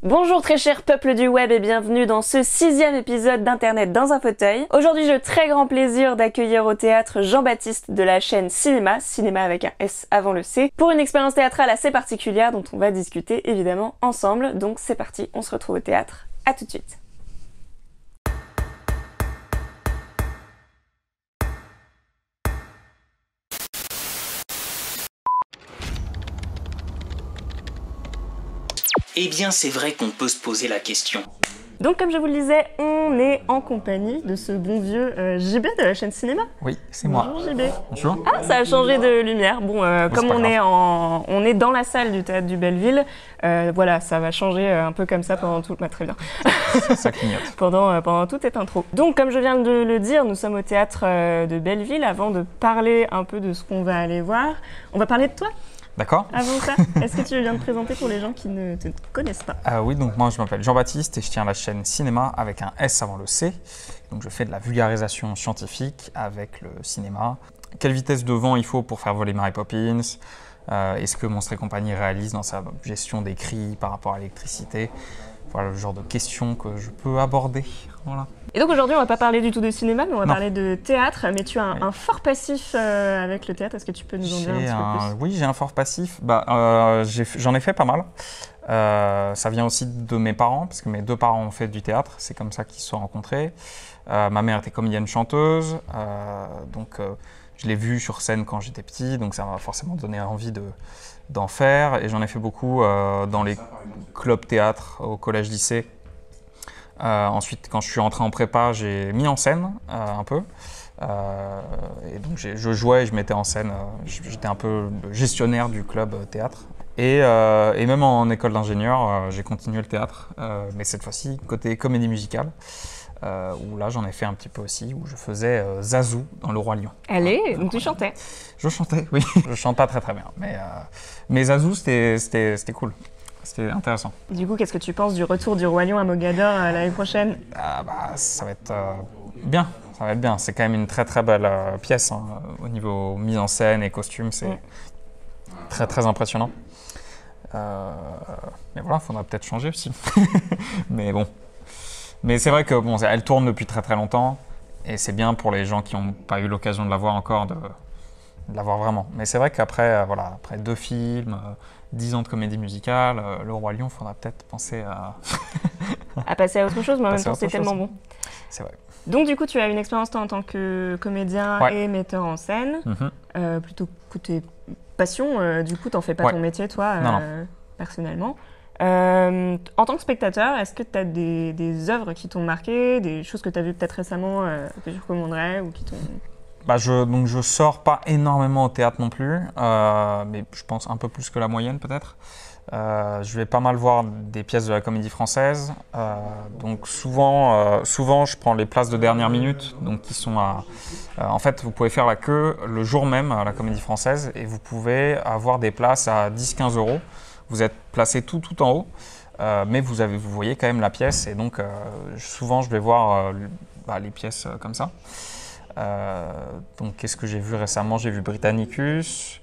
Bonjour très cher peuple du web et bienvenue dans ce 6e épisode d'Internet dans un fauteuil. Aujourd'hui j'ai le très grand plaisir d'accueillir au théâtre Jean-Baptiste de la chaîne Cinéma, Cinéma avec un S avant le C, pour une expérience théâtrale assez particulière dont on va discuter évidemment ensemble. Donc c'est parti, on se retrouve au théâtre, à tout de suite. Eh bien, c'est vrai qu'on peut se poser la question. Donc comme je vous le disais, on est en compagnie de ce bon vieux JB de la chaîne Cinéma. Oui, c'est moi. Bonjour JB. Bonjour. Ah, ça a changé de lumière. Bon, comme on est dans la salle du théâtre du Belleville, voilà, ça va changer un peu comme ça pendant tout... Bah, très bien. Ça clignote. pendant toute cette intro. Donc, comme je viens de le dire, nous sommes au théâtre de Belleville. Avant de parler un peu de ce qu'on va aller voir, on va parler de toi. D'accord. Avant ça, est-ce que tu veux bien te présenter pour les gens qui ne te connaissent pas? Oui, donc moi je m'appelle Jean-Baptiste et je tiens la chaîne Cinéma avec un S avant le C. Donc je fais de la vulgarisation scientifique avec le cinéma. Quelle vitesse de vent il faut pour faire voler Mary Poppins? Est-ce que Monstres et compagnie réalise dans sa gestion des cris par rapport à l'électricité? Voilà le genre de questions que je peux aborder. Voilà. Et donc aujourd'hui, on va pas parler du tout de cinéma, mais on va parler de théâtre. Mais tu as un fort passif avec le théâtre. Est-ce que tu peux nous en dire un petit peu plus? Oui, j'ai un fort passif. J'en ai fait pas mal. Ça vient aussi de mes parents, parce que mes deux parents ont fait du théâtre. C'est comme ça qu'ils se sont rencontrés. Ma mère était comédienne chanteuse, je l'ai vue sur scène quand j'étais petit, donc ça m'a forcément donné envie d'en faire. Et j'en ai fait beaucoup dans les clubs théâtre au collège-lycée. Ensuite, quand je suis rentré en prépa, j'ai mis en scène un peu. Et donc je jouais et je mettais en scène. J'étais un peu le gestionnaire du club théâtre. Et même en école d'ingénieur, j'ai continué le théâtre, mais cette fois-ci côté comédie musicale. Où là j'en ai fait un petit peu aussi, où je faisais Zazou dans Le Roi Lion. Allez, donc tu chantais? Je chantais, oui. Je chante pas très bien, mais Zazou c'était cool. C'était intéressant. Du coup, qu'est-ce que tu penses du retour du Roi Lion à Mogador l'année prochaine? Ça va être bien, ça va être bien. C'est quand même une très très belle pièce, hein. Au niveau mise en scène et costumes, c'est très très impressionnant. Mais voilà, il faudra peut-être changer aussi. Mais bon. Mais c'est vrai que elle tourne depuis très très longtemps et c'est bien pour les gens qui n'ont pas eu l'occasion de la voir encore de la voir vraiment. Mais c'est vrai qu'après après 2 films, 10 ans de comédie musicale, Le Roi Lion, il faudra peut-être penser à passer à autre chose, mais en même temps c'est tellement bon. C'est vrai. Donc du coup tu as une expérience toi en tant que comédien et metteur en scène, plutôt côté passion, du coup t'en fais pas ton métier toi, personnellement. En tant que spectateur, est-ce que tu as des œuvres qui t'ont marqué, des choses que tu as vues peut-être récemment que tu recommanderais ou qui t'ont... Donc je sors pas énormément au théâtre non plus, mais je pense un peu plus que la moyenne peut-être. Je vais pas mal voir des pièces de la Comédie Française. Donc souvent je prends les places de dernière minute, donc qui sont en fait, vous pouvez faire la queue le jour même à la Comédie Française et vous pouvez avoir des places à 10-15 €. Vous êtes placé tout en haut, mais vous voyez quand même la pièce et donc souvent je vais voir les pièces comme ça. Donc qu'est-ce que j'ai vu récemment? J'ai vu Britannicus,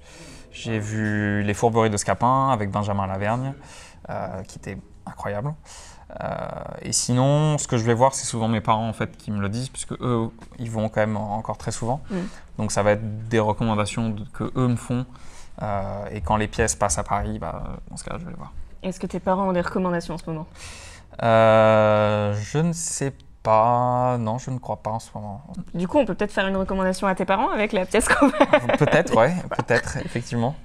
j'ai vu Les Fourberies de Scapin avec Benjamin Lavergne, qui était incroyable. Et sinon, ce que je vais voir, c'est souvent mes parents en fait qui me le disent, puisque eux, ils vont quand même encore très souvent. Donc ça va être des recommandations que eux me font. Et quand les pièces passent à Paris, dans ce cas-là, je vais les voir. Est-ce que tes parents ont des recommandations en ce moment? Je ne sais pas. Non, je ne crois pas en ce moment. Du coup, on peut peut-être faire une recommandation à tes parents avec la pièce qu'on va... Peut-être, ouais, peut-être, effectivement.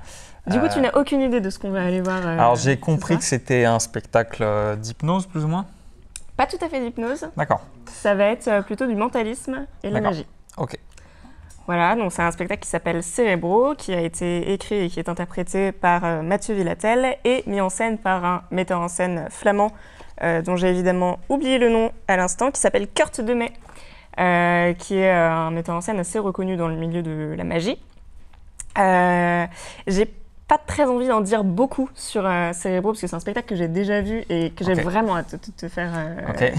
Du coup, tu n'as aucune idée de ce qu'on va aller voir. Alors, j'ai compris que c'était un spectacle d'hypnose, plus ou moins? Pas tout à fait d'hypnose. D'accord. Ça va être plutôt du mentalisme et de la magie. Ok. Voilà, donc c'est un spectacle qui s'appelle Cérébro, qui a été écrit et qui est interprété par Mathieu Villatel et mis en scène par un metteur en scène flamand dont j'ai évidemment oublié le nom à l'instant, qui s'appelle Kurt Demey, qui est un metteur en scène assez reconnu dans le milieu de la magie. J'ai pas très envie d'en dire beaucoup sur Cérébro, parce que c'est un spectacle que j'ai déjà vu et que j'ai vraiment hâte de te faire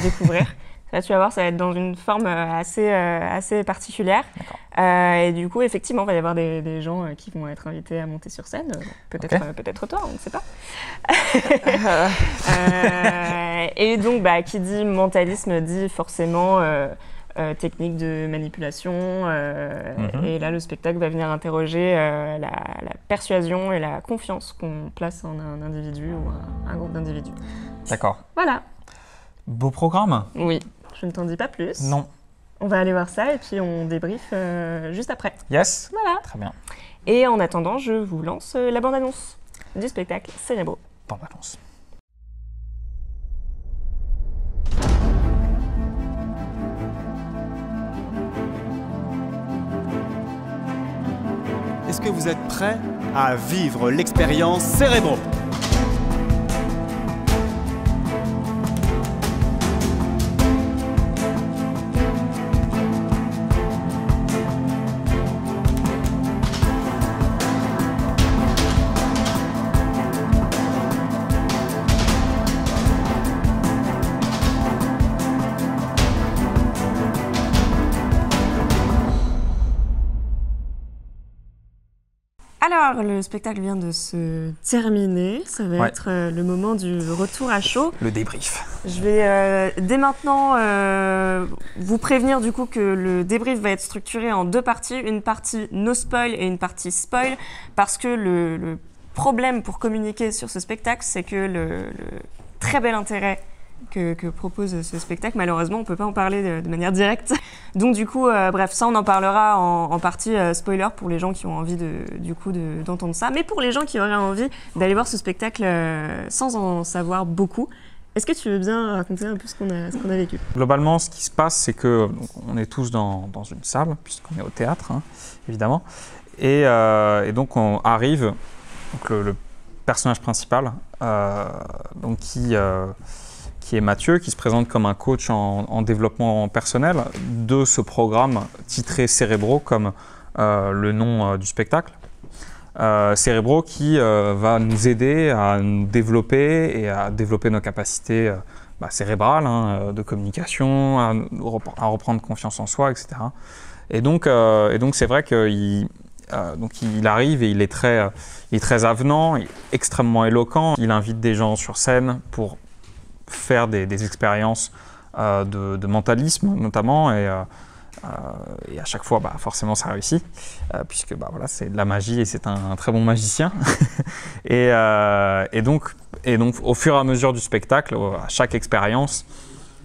découvrir. Là, tu vas voir, ça va être dans une forme assez particulière. Et du coup, effectivement, il va y avoir des gens qui vont être invités à monter sur scène. Peut-être toi, on ne sait pas. Et donc, qui dit mentalisme dit forcément technique de manipulation. Et là, le spectacle va venir interroger la persuasion et la confiance qu'on place en un individu ou un groupe d'individus. D'accord. Voilà. Beau programme. Oui. Je ne t'en dis pas plus. Non. On va aller voir ça et puis on débriefe juste après. Yes. Voilà. Très bien. Et en attendant, je vous lance la bande-annonce du spectacle Cérébro. Bande-annonce. Est-ce que vous êtes prêts à vivre l'expérience Cérébro ? Alors, le spectacle vient de se terminer. Ça va être le moment du retour à chaud. Le débrief. Je vais dès maintenant vous prévenir du coup que le débrief va être structuré en 2 parties. Une partie no spoil et une partie spoil. Parce que le problème pour communiquer sur ce spectacle, c'est que le très bel intérêt que propose ce spectacle, malheureusement, on ne peut pas en parler de manière directe. Donc du coup, bref, ça on en parlera en partie spoiler pour les gens qui ont envie d'entendre ça. Mais pour les gens qui auraient envie d'aller voir ce spectacle sans en savoir beaucoup, est-ce que tu veux bien raconter un peu ce qu'on a vécu ? Globalement, ce qui se passe, c'est que on est tous dans une salle, puisqu'on est au théâtre, évidemment. Et donc on arrive, donc le personnage principal, qui est Mathieu, qui se présente comme un coach en développement personnel de ce programme titré Cérébro, comme le nom du spectacle. Cérébro qui va nous aider à nous développer et à développer nos capacités cérébrales, de communication, à reprendre confiance en soi, etc. Et donc c'est vrai qu'il arrive et il est très avenant, il est extrêmement éloquent. Il invite des gens sur scène pour faire des expériences de mentalisme notamment et à chaque fois forcément ça réussit puisque c'est de la magie et c'est un très bon magicien et donc au fur et à mesure du spectacle, à chaque expérience,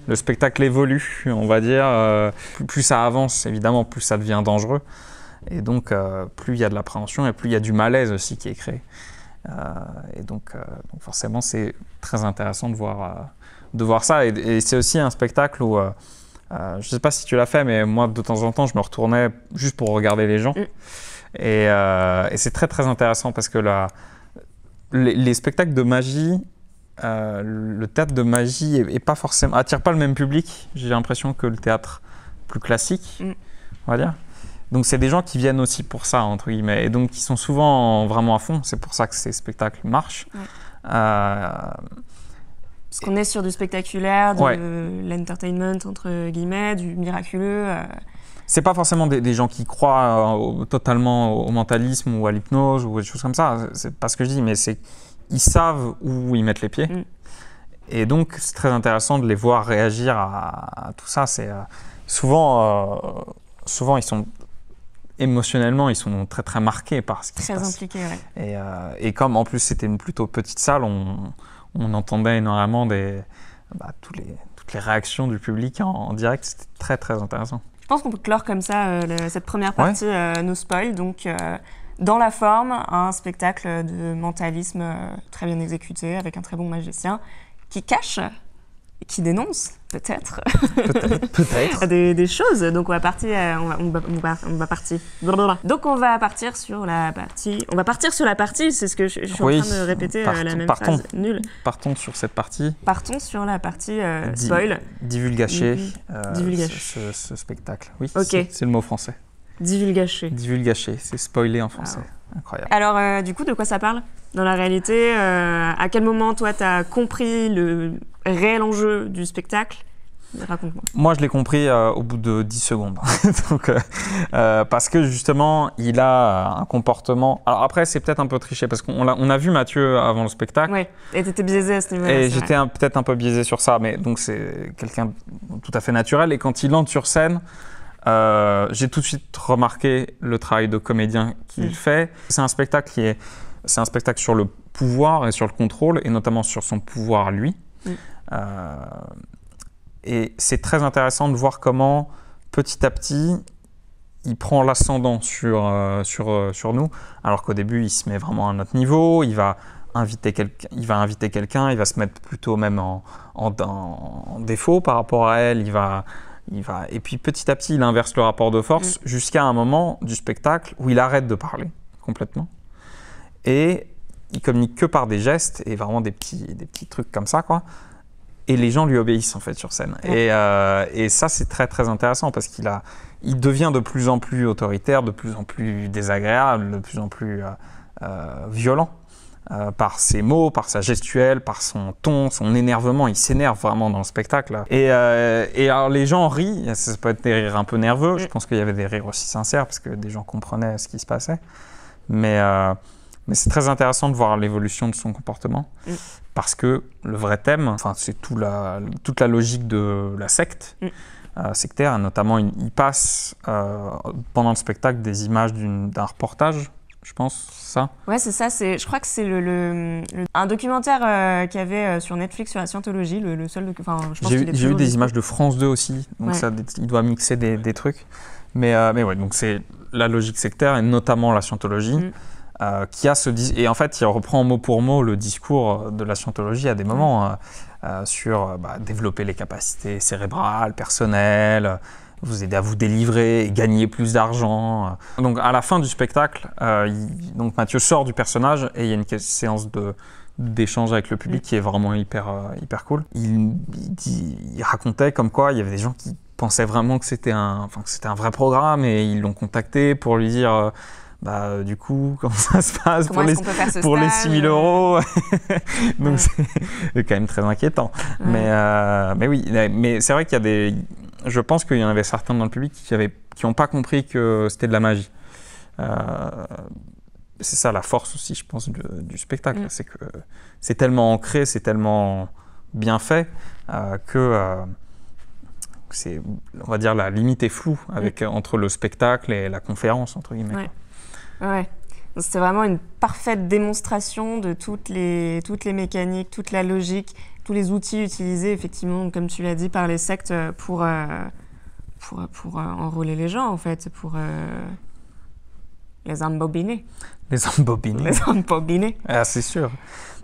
le spectacle évolue, on va dire, plus ça avance évidemment, plus ça devient dangereux et donc plus il y a de l'appréhension et plus il y a du malaise aussi qui est créé. Et donc forcément, c'est très intéressant de voir ça. Et c'est aussi un spectacle où, je ne sais pas si tu l'as fait, mais moi, de temps en temps, je me retournais juste pour regarder les gens. Et c'est très, très intéressant parce que les spectacles de magie, le théâtre de magie attire pas le même public, j'ai l'impression, que le théâtre plus classique, on va dire. Donc c'est des gens qui viennent aussi pour ça, entre guillemets, et donc qui sont souvent vraiment à fond. C'est pour ça que ces spectacles marchent. Parce qu'on est sur du spectaculaire, de l'entertainment, entre guillemets, du miraculeux. C'est pas forcément des gens qui croient totalement au mentalisme ou à l'hypnose ou des choses comme ça. C'est pas ce que je dis, mais ils savent où ils mettent les pieds. Et donc c'est très intéressant de les voir réagir à tout ça. C'est souvent ils sont émotionnellement, ils sont très très marqués par ce qui se passe. Très impliqués, ouais. Et comme en plus c'était une plutôt petite salle, on entendait énormément toutes les réactions du public en direct. C'était très très intéressant. Je pense qu'on peut clore comme ça cette première partie no spoil. Donc dans la forme, un spectacle de mentalisme très bien exécuté avec un très bon magicien qui cache, qui dénonce peut-être des choses. Donc on va partir sur la partie, c'est ce que je suis en train de répéter, la même phrase nulle. Partons sur cette partie. Partons sur la partie spoil. Divulgacher ce spectacle. Oui, c'est le mot français. Divulgacher, c'est spoiler en français. Incroyable. Alors, du coup, de quoi ça parle dans la réalité? À quel moment, toi, tu as compris le réel enjeu du spectacle? Raconte-moi. Moi, je l'ai compris au bout de 10 secondes. Donc, parce que justement, il a un comportement... Alors après, c'est peut-être un peu triché parce qu'on a vu Mathieu avant le spectacle. Oui, et tu étais biaisé à ce niveau-là. Et j'étais peut-être un peu biaisé sur ça, mais donc c'est quelqu'un de tout à fait naturel. Et quand il entre sur scène, j'ai tout de suite remarqué le travail de comédien qu'il fait. C'est un spectacle c'est un spectacle sur le pouvoir et sur le contrôle, et notamment sur son pouvoir lui. Et c'est très intéressant de voir comment, petit à petit, il prend l'ascendant sur nous, alors qu'au début, il se met vraiment à notre niveau, il va inviter quelqu'un, il va se mettre plutôt même en défaut par rapport à elle, et puis petit à petit, il inverse le rapport de force jusqu'à un moment du spectacle où il arrête de parler complètement. Et il communique que par des gestes et vraiment des petits trucs comme ça, quoi. Et les gens lui obéissent en fait sur scène. Et ça, c'est très très intéressant parce il devient de plus en plus autoritaire, de plus en plus désagréable, de plus en plus violent par ses mots, par sa gestuelle, par son ton, son énervement. Il s'énerve vraiment dans le spectacle. Et alors les gens rient, ça peut être des rires un peu nerveux. Je pense qu'il y avait des rires aussi sincères parce que des gens comprenaient ce qui se passait. Mais c'est très intéressant de voir l'évolution de son comportement. Parce que le vrai thème, c'est toute la logique de la secte sectaire. Notamment, il passe pendant le spectacle des images d'un reportage, je pense, ça. Ouais, c'est ça. Je crois que c'est un documentaire qu'il y avait sur Netflix sur la scientologie, le seul documentaire. J'ai vu des images de France 2 aussi, donc il doit mixer des trucs. Mais ouais, donc c'est la logique sectaire et notamment la scientologie. Qui a et en fait, il reprend mot pour mot le discours de la scientologie à des moments sur développer les capacités cérébrales, personnelles, vous aider à vous délivrer et gagner plus d'argent. Donc à la fin du spectacle, donc Mathieu sort du personnage et il y a une séance d'échange avec le public qui est vraiment hyper cool. Il racontait comme quoi il y avait des gens qui pensaient vraiment que c'était un vrai programme et ils l'ont contacté pour lui dire... du coup, comment ça se passe pour les 6 000 €. Donc c'est quand même très inquiétant. Mais oui, mais c'est vrai qu'il y a je pense qu'il y en avait certains dans le public qui n'ont pas compris que c'était de la magie. C'est ça la force aussi, je pense, du spectacle. C'est que c'est tellement ancré, c'est tellement bien fait que on va dire, la limite est floue entre le spectacle et la conférence, entre guillemets. Ouais. C'était vraiment une parfaite démonstration de toutes les mécaniques, toute la logique, tous les outils utilisés, effectivement, comme tu l'as dit, par les sectes pour enrôler les gens, en fait, pour les embobiner. Les embobiner. Les embobiner. Ah, c'est sûr.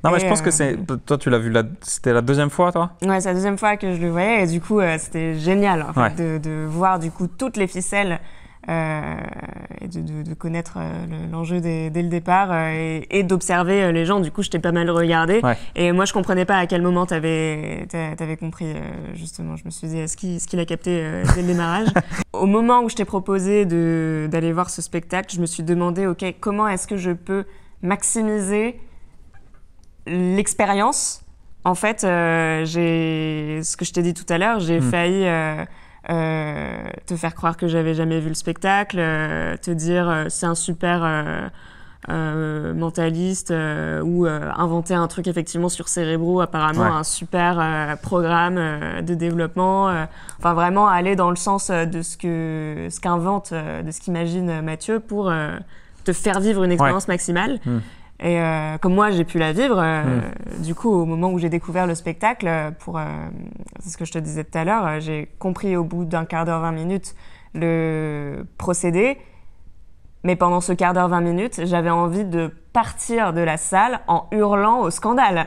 Non, mais je pense que toi, tu l'as vu, c'était la deuxième fois, toi ? Ouais, c'est la deuxième fois que je le voyais, et du coup, c'était génial, en fait, de voir, du coup, toutes les ficelles et de connaître l'enjeu dès le départ et d'observer les gens. Du coup, je t'ai pas mal regardé. Et moi, je comprenais pas à quel moment t'avais compris, justement. Je me suis dit, est-ce qu'il a capté dès le démarrage ? Au moment où je t'ai proposé d'aller voir ce spectacle, je me suis demandé, OK, comment est-ce que je peux maximiser l'expérience ? En fait, ce que je t'ai dit tout à l'heure, j'ai failli... te faire croire que j'avais jamais vu le spectacle, te dire c'est un super mentaliste ou inventer un truc effectivement sur Cérébro, apparemment un super programme de développement, enfin vraiment aller dans le sens de ce qu'invente, de ce qu'imagine Mathieu pour te faire vivre une expérience maximale. Et comme moi, j'ai pu la vivre, du coup, au moment où j'ai découvert le spectacle, c'est ce que je te disais tout à l'heure, j'ai compris au bout d'un quart d'heure, 20 minutes, le procédé. Mais pendant ce quart d'heure, 20 minutes, j'avais envie de partir de la salle en hurlant au scandale.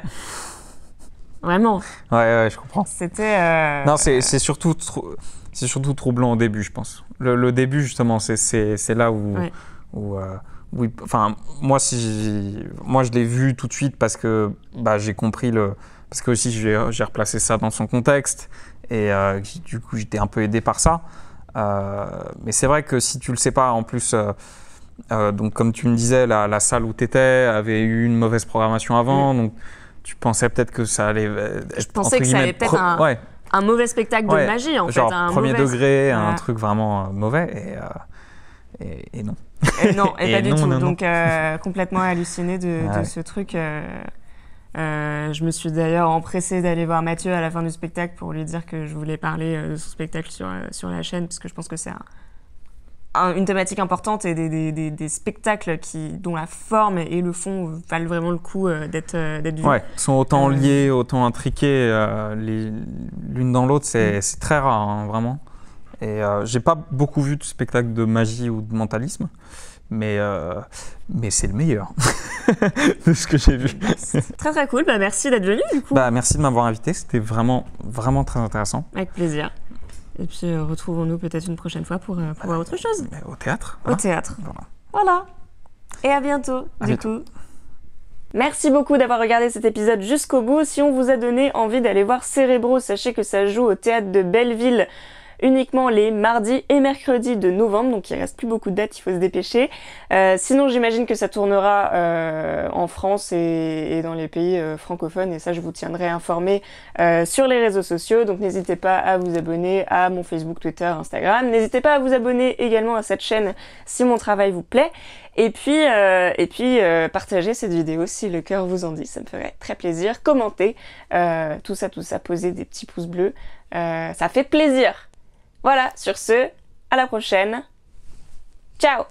Vraiment. Ouais, je comprends. C'était... Non, c'est surtout troublant au début, je pense. Le début, justement, c'est là où... Oui, enfin, moi, je l'ai vu tout de suite parce que j'ai compris parce que aussi j'ai replacé ça dans son contexte et du coup j'étais un peu aidé par ça. Mais c'est vrai que si tu le sais pas, en plus, donc comme tu me disais, la salle où tu étais avait eu une mauvaise programmation avant, donc tu pensais peut-être que ça allait. Je pensais que ça allait peut-être un mauvais spectacle de magie, en genre fait. Un premier mauvais... degré, un truc vraiment mauvais, et non. Non, et pas du tout. Non. Donc, complètement hallucinée de ce truc. Je me suis d'ailleurs empressée d'aller voir Mathieu à la fin du spectacle pour lui dire que je voulais parler de son spectacle sur la chaîne, parce que je pense que c'est une thématique importante et des spectacles dont la forme et le fond valent vraiment le coup d'être vus. Ouais, sont autant liés, autant intriqués l'une dans l'autre, c'est très rare, hein, vraiment. Et j'ai pas beaucoup vu de spectacles de magie ou de mentalisme, mais c'est le meilleur de ce que j'ai vu. Très très cool, merci d'être venu du coup. Merci de m'avoir invité, c'était vraiment, vraiment très intéressant. Avec plaisir. Et puis retrouvons-nous peut-être une prochaine fois pour voir autre chose. Au théâtre. Au théâtre. Voilà. Et à bientôt, du coup. Merci beaucoup d'avoir regardé cet épisode jusqu'au bout. Si on vous a donné envie d'aller voir Cérébro, sachez que ça joue au théâtre de Belleville uniquement les mardis et mercredis de novembre, donc il reste plus beaucoup de dates, il faut se dépêcher. Sinon, j'imagine que ça tournera en France et dans les pays francophones, et ça, je vous tiendrai informé sur les réseaux sociaux. Donc, n'hésitez pas à vous abonner à mon Facebook, Twitter, Instagram. N'hésitez pas à vous abonner également à cette chaîne si mon travail vous plaît. Et puis partagez cette vidéo si le cœur vous en dit, ça me ferait très plaisir. Commentez, tout ça, posez des petits pouces bleus, ça fait plaisir. Voilà, sur ce, à la prochaine. Ciao!